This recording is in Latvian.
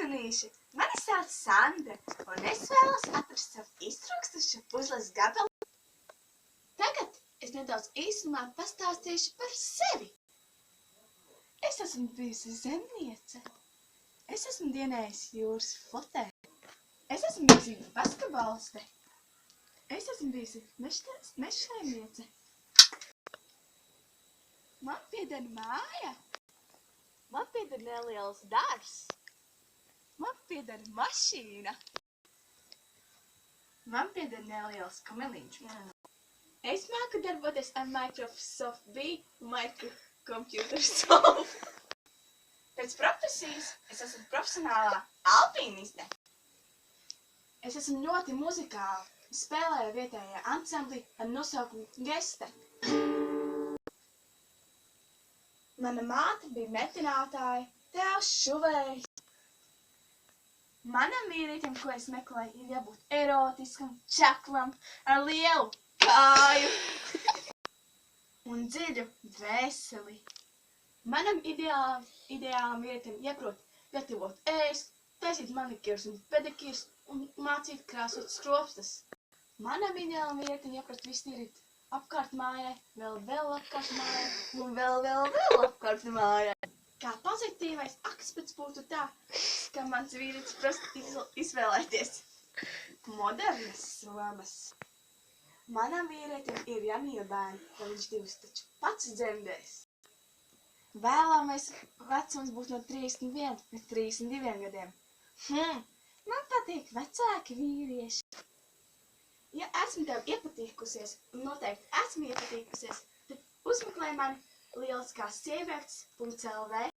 sunīši! Mani sauc Sandra, un es vēlos atrast savu iztrūkstošo puzles gabalu. Tagad es nedaudz īsumā pastāstīšu par sevi. Es esmu bijusi zemniece. Es esmu dienējusi jūras flotē. Es esmu bijusi basketboliste. Es esmu bijusi mežsaimniece. Man pieder māja. Man pieder neliels dārzs. Man pieder mašīna. Man pieder neliels kameliņš. Es māku darboties ar Microsoft Bee Microcomputer Solve. Pēc profesijas es esmu profesionālā alpīniste. Es esmu ļoti muzikāla. Spēlēju vietējā ansamblī ar nosaukumu Geste. Mana māte bija metinātāja, tēvs šuvējs. Manam vīrietim, ko es meklēju, ir jābūt erotiskam, čaklam, ar lielu kāju un dziļu dvēseli. Manam ideālam vīrietim jāprot gatavot ēst, taisīt manikīrus un pedikīrus un mācīt krāsot skropstas. Manam ideālam vīrietim jāprot vistīrīt apkārt mājai, vēl apkārt mājai un vēl apkārt mājai. Kā pozitīvais aspekts būtu tā, ka mans vīrietis prasa izvēlēties modernas somas. Manam vīrietim ir jāmīl bērni, jo viņš divus taču pats dzemdēs. Vēlamais vecums būtu no 31 līdz 32 gadiem. Man patīk vecāki vīrieši. Ja esmu tev iepatīkusies, un noteikti esmu iepatīkusies, tad uzmeklē mani lieliskās sievietes.lv